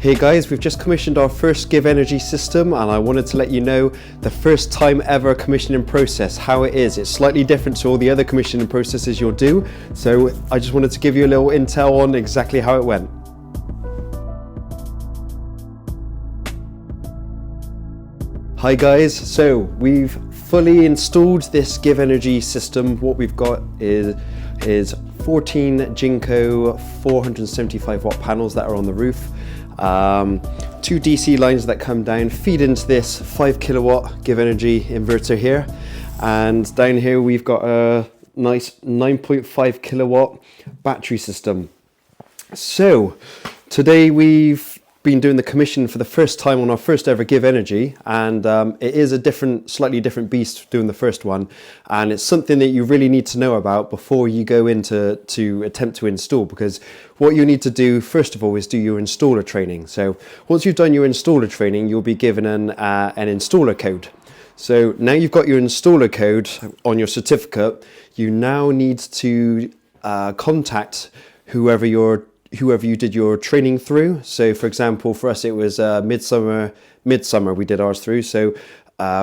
Hey guys, we've just commissioned our first Givenergy system and I wanted to let you know the first time ever commissioning process, how it is. It's slightly different to all the other commissioning processes you'll do, so I just wanted to give you a little intel on exactly how it went. Hi guys, so we've fully installed this Givenergy system. What we've got is 14 Jinko 475 watt panels that are on the roof. 2 DC lines that come down, feed into this 5 kilowatt Givenergy inverter here, and down here we've got a nice 9.5 kilowatt battery system. So today we've been doing the commission for the first time on our first ever Givenergy, and it is a slightly different beast doing the first one, and it's something that you really need to know about before you go into attempt to install, because what you need to do first of all is do your installer training. So once you've done your installer training, you'll be given an installer code. So now you've got your installer code on your certificate, you now need to contact whoever you did your training through. So for example, for us it was midsummer we did ours through. So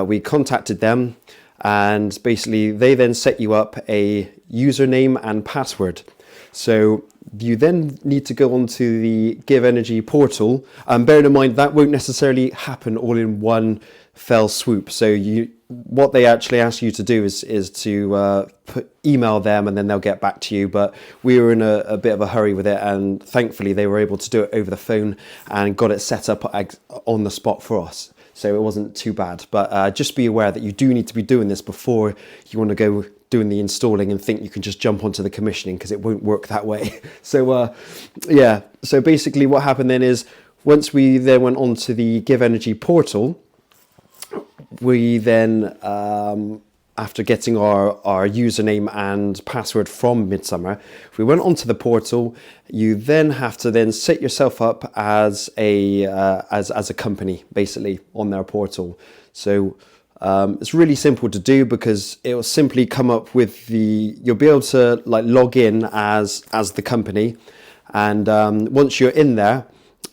we contacted them, and basically they then set you up a username and password. So you then need to go onto the Givenergy portal, and bearing in mind that won't necessarily happen all in one fell swoop. So what they actually ask you to do is to email them, and then they'll get back to you. But we were in a bit of a hurry with it, and thankfully they were able to do it over the phone and got it set up on the spot for us. So it wasn't too bad. But just be aware that you do need to be doing this before you want to go doing the installing and think you can just jump onto the commissioning, because it won't work that way. So yeah, so basically what happened then is, once we then went onto the Givenergy portal, we then, after getting our username and password from Midsummer, we went onto the portal. You then have to then set yourself up as a company, basically, on their portal. So it's really simple to do, because it will simply come up with you'll be able to like log in as the company, and once you're in there,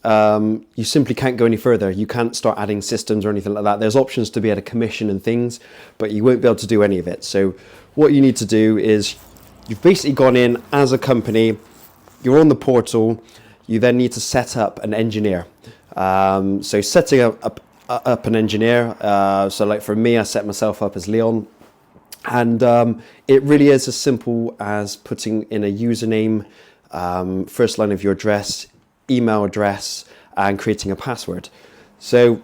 you simply can't go any further. You can't start adding systems or anything like that. There's options to be able to commission and things, but you won't be able to do any of it. So what you need to do is, you've basically gone in as a company, you're on the portal, you then need to set up an engineer. So setting up an engineer, so like for me, I set myself up as Leon, and it really is as simple as putting in a username, first line of your address, email address, and creating a password. So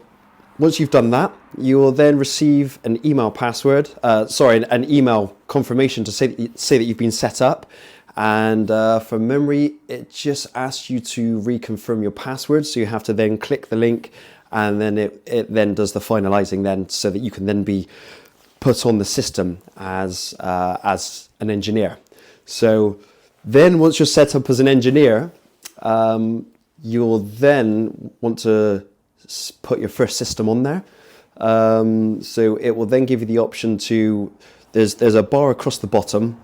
once you've done that, you will then receive an email an email confirmation to say that you've been set up. And from memory, it just asks you to reconfirm your password. So you have to then click the link, and then it then does the finalizing then, so that you can then be put on the system as an engineer. So then once you're set up as an engineer, you'll then want to put your first system on there. So it will then give you the option to, there's a bar across the bottom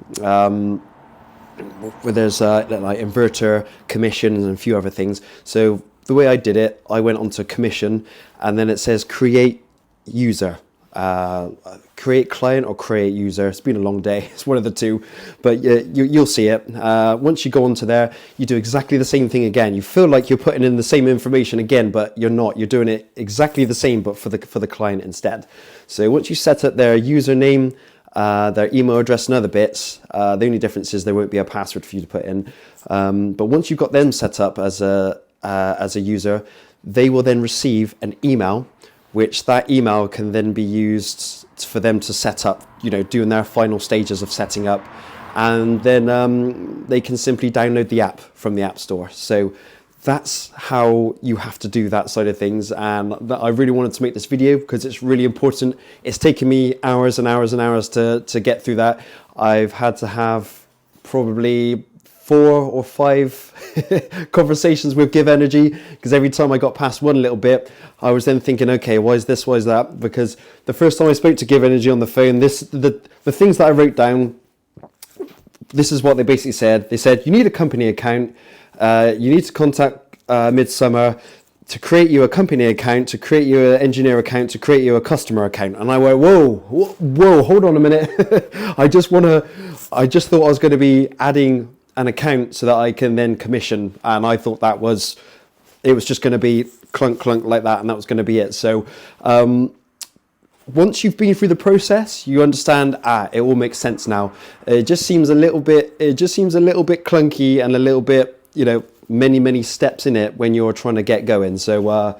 where there's like inverter, commission, and a few other things. So the way I did it, I went onto commission, and then it says create user. Create client or create user. It's been a long day, it's one of the two, but you'll see it. Once you go onto there, you do exactly the same thing again. You feel like you're putting in the same information again, but you're not. You're doing it exactly the same, but for the client instead. So once you set up their username, their email address and other bits, the only difference is there won't be a password for you to put in. But once you've got them set up as a user, they will then receive an email, which that email can then be used for them to set up, doing their final stages of setting up, and then they can simply download the app from the App Store. So that's how you have to do that side of things, and I really wanted to make this video because it's really important. It's taken me hours and hours and hours to get through that. I've had to have probably 4 or 5 conversations with Givenergy, because every time I got past one little bit, I was then thinking, okay, why is this, why is that? Because the first time I spoke to Givenergy on the phone, the things that I wrote down, this is what they basically said. They said, you need a company account, you need to contact Midsummer to create you a company account, to create you an engineer account, to create you a customer account. And I went, whoa, hold on a minute. I just thought I was going to be adding an account so that I can then commission. And I thought it was just going to be clunk like that, and that was going to be it. So once you've been through the process, you understand, it all makes sense now. It just seems a little bit clunky and a little bit, many steps in it when you're trying to get going. So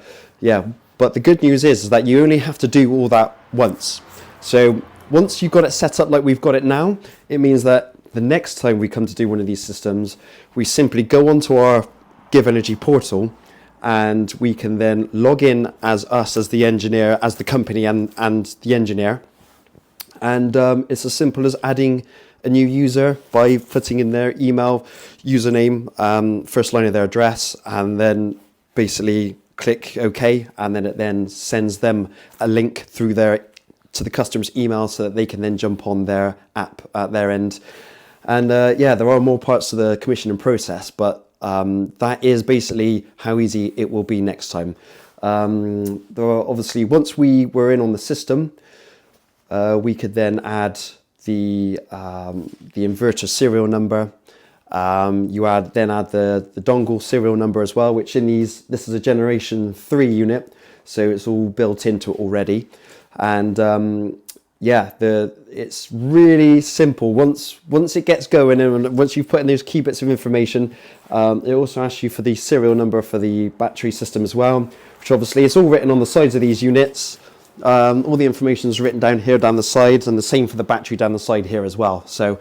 but the good news is that you only have to do all that once. So once you've got it set up like we've got it now, it means that the next time we come to do one of these systems, we simply go onto our Givenergy portal, and we can then log in as us, as the engineer, as the company and the engineer. And it's as simple as adding a new user by putting in their email, username, first line of their address, and then basically click OK, and then it then sends them a link through to the customer's email so that they can then jump on their app at their end. And there are more parts to the commissioning process, but that is basically how easy it will be next time. There are obviously, once we were in on the system, we could then add the inverter serial number. You then add the dongle serial number as well, which this is a generation 3 unit, so it's all built into it already. And it's really simple. Once it gets going, and once you've put in those key bits of information, it also asks you for the serial number for the battery system as well, which obviously it's all written on the sides of these units. All the information is written down here down the sides, and the same for the battery down the side here as well. So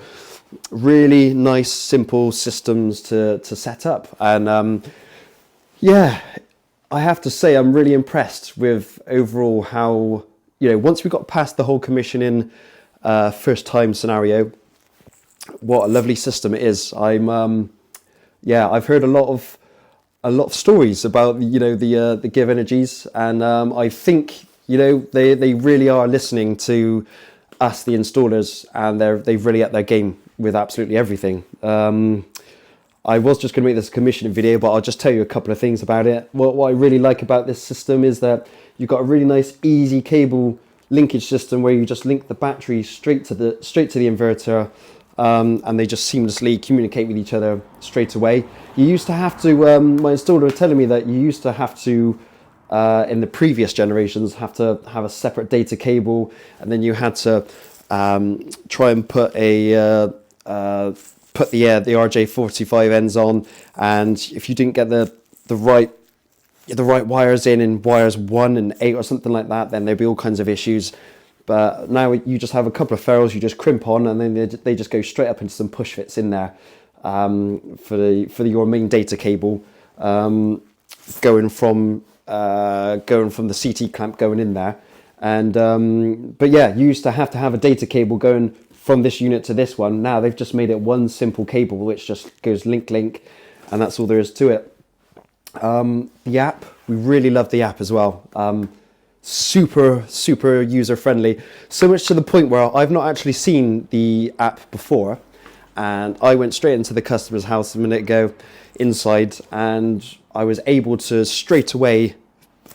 really nice, simple systems to set up. And I have to say I'm really impressed with overall how, once we got past the whole commissioning first time scenario, what a lovely system it is. I've heard a lot of stories about the Givenergies, and I think they really are listening to us, the installers, and they've really upped their game with absolutely everything. I was just going to make this a commissioning video, but I'll just tell you a couple of things about it. What I really like about this system is that you've got a really nice, easy cable linkage system where you just link the battery straight to the inverter, and they just seamlessly communicate with each other straight away. You used to have to, my installer was telling me that you used to have to, in the previous generations, have to have a separate data cable, and then you had to try and put the RJ45 ends on, and if you didn't get the right wires in wires 1 and 8 or something like that, then there'd be all kinds of issues. But now you just have a couple of ferrules you just crimp on, and then they just go straight up into some push fits in there for your main data cable, going from the CT clamp going in there. And but yeah, you used to have a data cable going from this unit to this one. Now they've just made it one simple cable which just goes link, and that's all there is to it. The app, we really love the app as well. Super user friendly, so much to the point where I've not actually seen the app before, and I went straight into the customer's house a minute ago inside, and I was able to straight away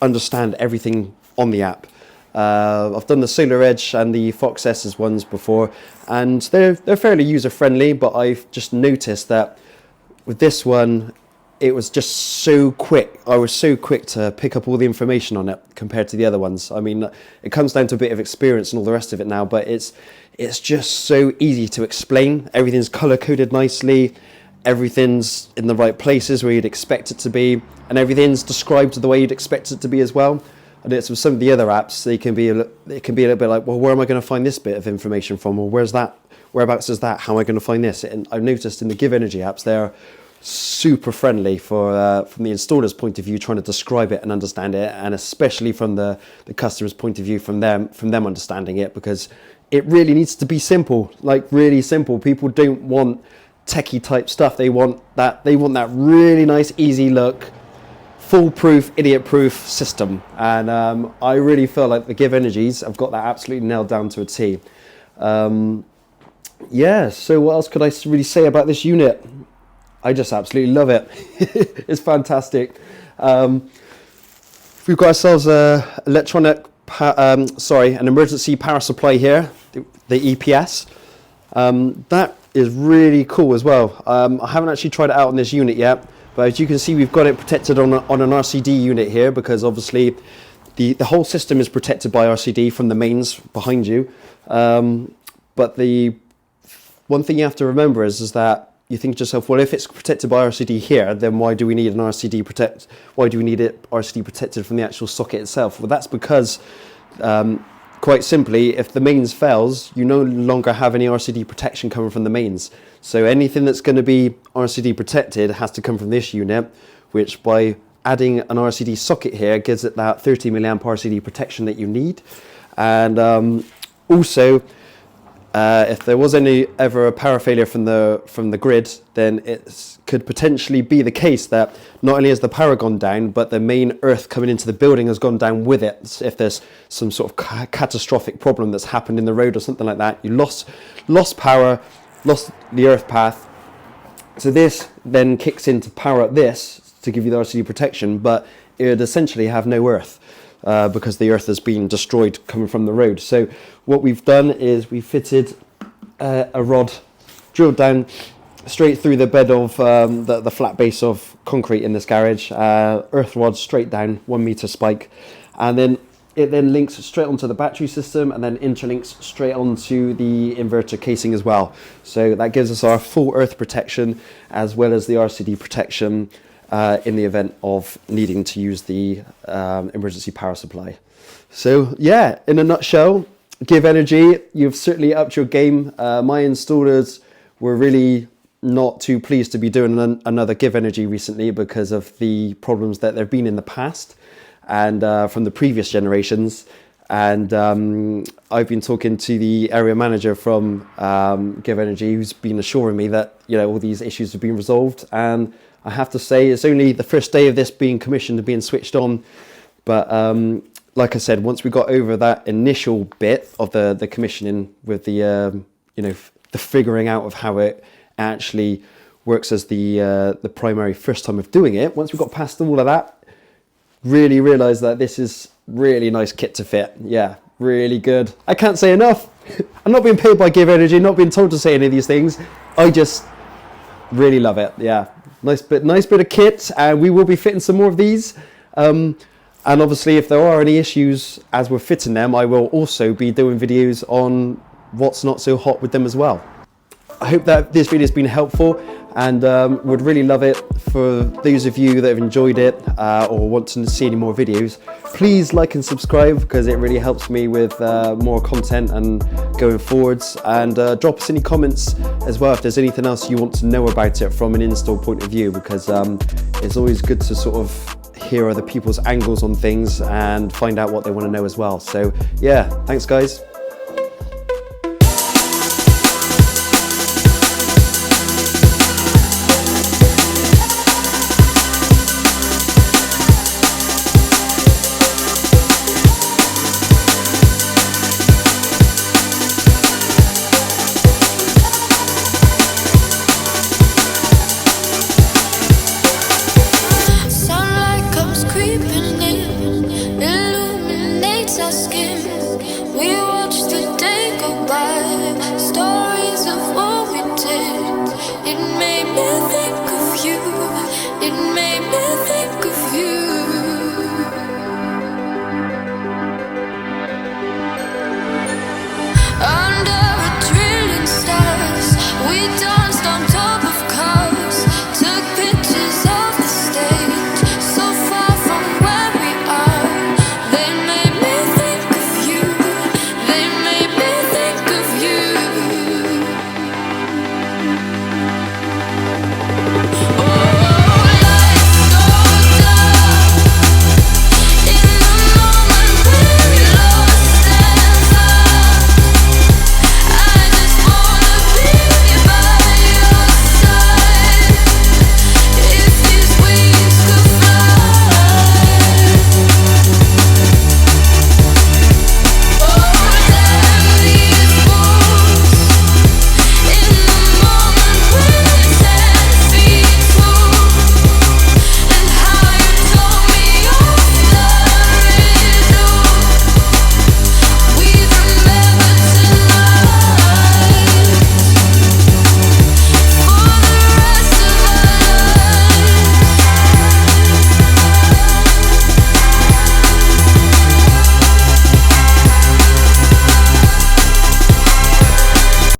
understand everything on the app. I've done the Solar Edge and the Fox S's ones before, and they're fairly user friendly, but I've just noticed that with this one, it was just so quick. I was so quick to pick up all the information on it compared to the other ones. I mean, it comes down to a bit of experience and all the rest of it now, but it's just so easy to explain. Everything's color coded nicely. Everything's in the right places where you'd expect it to be, and everything's described the way you'd expect it to be as well. And it's with some of the other apps, it can be a little bit like, well, where am I going to find this bit of information from? Or whereabouts is that? How am I going to find this? And I've noticed in the Givenergy apps, they're super friendly from the installer's point of view, trying to describe it and understand it, and especially from the customer's point of view, from them understanding it, because it really needs to be simple, like really simple. People don't want techie type stuff. They want that really nice, easy look, foolproof, idiot-proof system. And I really feel like the Givenergies have got that absolutely nailed down to a T. So what else could I really say about this unit? I just absolutely love it. It's fantastic. We've got ourselves an emergency power supply here, the EPS. That is really cool as well. I haven't actually tried it out on this unit yet, but as you can see, we've got it protected on an RCD unit here, because obviously the whole system is protected by RCD from the mains behind you. But the one thing you have to remember is that you think to yourself, well, if it's protected by RCD here, then why do we need an RCD protect? Why do we need it RCD protected from the actual socket itself? Well, that's because quite simply, if the mains fails, you no longer have any RCD protection coming from the mains. So anything that's going to be RCD protected has to come from this unit, which by adding an RCD socket here gives it that 30 milliamp RCD protection that you need. And also, if there was ever a power failure from the grid, then it could potentially be the case that not only has the power gone down, but the main earth coming into the building has gone down with it. If there's some sort of catastrophic problem that's happened in the road or something like that, you lost power, lost the earth path. So this then kicks in to power up this to give you the RCD protection, but it would essentially have no earth. Because the earth has been destroyed coming from the road. So what we've done is we fitted a rod drilled down straight through the bed of the flat base of concrete in this garage, earth rod straight down, 1 meter spike, and then it then links straight onto the battery system and then interlinks straight onto the inverter casing as well. So that gives us our full earth protection as well as the RCD protection in the event of needing to use the emergency power supply. So yeah, in a nutshell, Givenergy, you've certainly upped your game. My installers were really not too pleased to be doing another Givenergy recently because of the problems that there have been in the past and from the previous generations. And I've been talking to the area manager from Givenergy, who's been assuring me that all these issues have been resolved. And I have to say, it's only the first day of this being commissioned and being switched on. But like I said, once we got over that initial bit of the commissioning with the the figuring out of how it actually works as the primary first time of doing it, once we got past all of that, really realised that this is really nice kit to fit. Yeah, really good. I can't say enough. I'm not being paid by Givenergy, not being told to say any of these things. I just really love it. Yeah, nice bit of kit, and we will be fitting some more of these. And obviously, if there are any issues as we're fitting them, I will also be doing videos on what's not so hot with them as well. I hope that this video has been helpful, and would really love it for those of you that have enjoyed it or want to see any more videos. Please like and subscribe, because it really helps me with more content and going forwards. And drop us any comments as well if there's anything else you want to know about it from an install point of view, because it's always good to sort of hear other people's angles on things and find out what they want to know as well. So yeah, thanks guys. Sunlight comes creeping